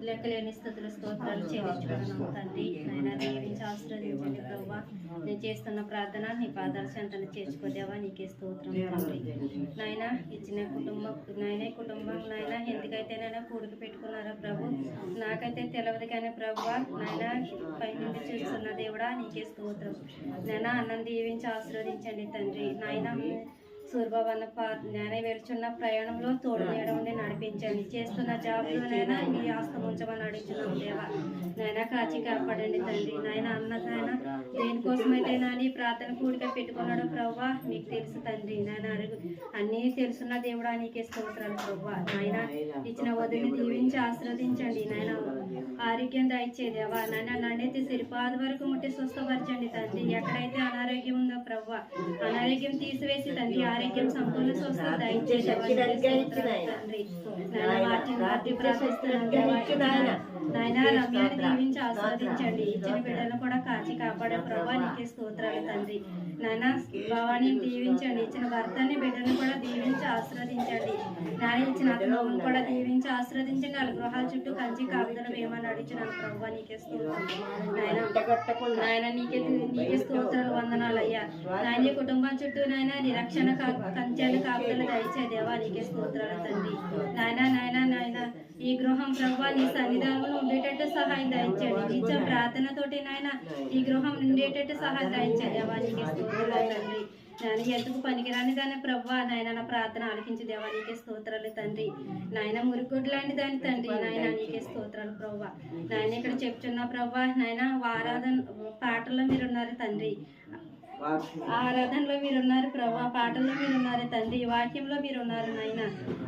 లెక్కలేని స్థుతుల స్తోత్రాలు చెల్లించుకున్నాను తండ్రి. నాయన దీవించి ఆశీర్వదించండి ప్రభువా. నేను చేస్తున్న ప్రార్థన నీ పాదాల చెంతను చేర్చుకోదేవా, నీకే స్తోత్రం తండ్రి. నాయన ఇచ్చిన కుటుంబం నాయన ఎందుకైతేనైనా కూడికి పెట్టుకున్నారా ప్రభు, నాకైతే తెలియదు కానీ ప్రభువా నాయన పై నుండి చూస్తున్న దేవుడా నీకే స్తోత్రం. నాయన అన్నం దీవించి ఆశీర్వదించండి తండ్రి. నాయన సూర్యబాబన్న నేను వెళ్తున్న ప్రయాణంలో తోడు నీడ ఉండి నడిపించండి. చేస్తున్న జాబ్లోనైనా నీ ఆస్తం ఉంచమని అడుగుతున్నాం దేవా. నాయన కాచి కాపాడండి తండ్రి. నాయన నాయన దేనికోసమైతే నాని ప్రార్థన కూడిక పెట్టుకున్నాడు ప్రవ్వా మీకు తెలుసు తండ్రి. నాయన అన్నీ తెలుసున్న దేవుడా నీకే స్తోత్రాలు ప్రవ్వా. నాయన ఇచ్చిన వదిలి దీవించి ఆశీర్వదించండి. నాయన ఆరోగ్యం దయచే దేవా. నాయన నన్నైతే సిరిపాది వరకు ముట్టి స్వస్థపరచండి తండ్రి. ఎక్కడైతే అనారోగ్యం ఉందో ప్రవ్వా అనారోగ్యం తీసివేసి తండ్రి ఆరోగ్యం సంపూర్ణ స్వస్థత దయచేసి తండ్రి. నాయన రమ్యాన్ని దీవించి ఆస్వాదించండి. ఇచ్చిన బిడ్డలను కూడా కాచి కాపాడే ప్రభా నీకే స్తోత్రాలు తండ్రి. నాయన భావాన్ని దీవించండి. ఇచ్చిన భర్తని బిడ్డను కూడా దీవించి ఆస్వాదించండి. నాయన ఇచ్చిన అతను కూడా దీవించి ఆస్వాదించండి. వాళ్ళ గృహాల చుట్టూ కంచి కాపుదలు వేయమని అడిగిన ప్రభా నీకే స్తోత్రం. నాయన నీకే స్తోత్రాలు వందనాలు అయ్యా. నాయన కుటుంబం చుట్టూ నాయన నిరక్షణ కంచెలు కాపుదలు దయచే దేవా నీకే స్తోత్రాలు తండ్రి. నాయన ఈ గృహం ప్రభా నీ సన్నిధానంలో ఉండేటట్టు సహాయం దయచేయండి. ఇచ్చే ప్రార్థనతోటి నాయన ఈ గృహం ఉండేటట్టు సహాయం దయచే దేవా నీకే స్తోత్రాలు తండ్రి. నాయన ఎందుకు పనికిరాని దాని ప్రభా నాయన నా ప్రార్థన ఆలకించి దేవా నీకే స్తోత్రాలు తండ్రి. నాయన మురుగుడు లాంటి దాని తండ్రి. నాయన నీకే స్తోత్రాలు ప్రభా. నాయన ఇక్కడ చెప్తున్నా ప్రభా నాయన ఆరాధన పాటల్లో మీరున్నారు తండ్రి. ఆరాధనలో మీరున్నారు ప్రభా, పాటల్లో మీరున్నారు తండ్రి, వాక్యంలో మీరున్నారు నాయన.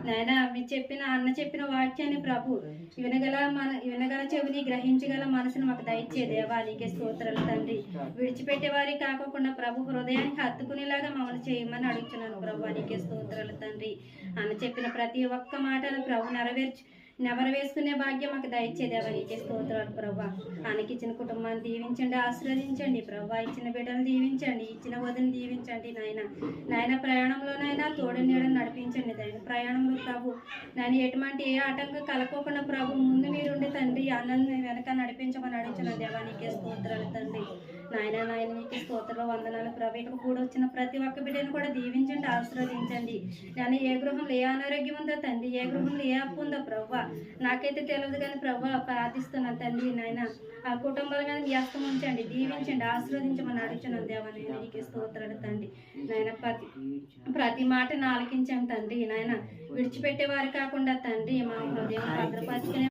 నాయన అన్న చెప్పిన వాక్యాన్ని ప్రభు వినగల చెవిని గ్రహించగల మనసును మాకు దయచే దేవా నీకే స్తోత్రాలు తండ్రి. విడిచిపెట్టే వారికి కాకుండా ప్రభు హృదయానికి హత్తుకునేలాగా మమ్మల్ని చేయమని అడుగుతున్నాను ప్రభు నీకే స్తోత్రాలు తండ్రి. అన్న చెప్పిన ప్రతి ఒక్క మాటను ప్రభు నెవరు వేసుకునే భాగ్యం మాకు దయచేదేవా నీకే స్తోత్రాలు ప్రభా. ఆయనకి ఇచ్చిన కుటుంబాన్ని దీవించండి, ఆశీర్వదించండి ప్రభా. ఇచ్చిన బిడ్డలు దీవించండి, ఇచ్చిన వదిని దీవించండి నాయన ప్రయాణంలోనైనా తోడు నీడని నడిపించండి నాయన. ప్రయాణంలో ప్రభు నాయన ఎటువంటి ఏ ఆటంకం కలకోకుండా ప్రభు ముందు మీరుండి తండ్రి అన్నని వెనక నడిపించమని అడిగిన దేవా నీకే స్తోత్రాలు తండ్రి. నాయన నీకే స్తోత్రాలు వందనాలు ప్రభు. ఇక్కడ కూడా వచ్చిన ప్రతి ఒక్క బిడ్డను కూడా దీవించండి, ఆశీర్వదించండి. నాయన ఏ గృహంలో ఏ అనారోగ్యం ఉందో తండ్రి, ఏ గృహంలో ఏ అప్పు ఉందో ప్రభా నాకైతే తెలియదు కానీ ప్రభా ప్రార్థిస్తున్నాను తండ్రి. నాయన ఆ కుటుంబాల మీద వ్యస్తం ఉంచండి, దీవించండి, ఆశీర్వదించమని అడుగుతున్నాను దేవా నీకే స్తోత్రాలు తండ్రి. నాయన ప్రతి మాటను ఆలకించాను తండ్రి. నాయన విడిచిపెట్టేవారు కాకుండా తండ్రి మా హృదయం భద్రపరుచుకునే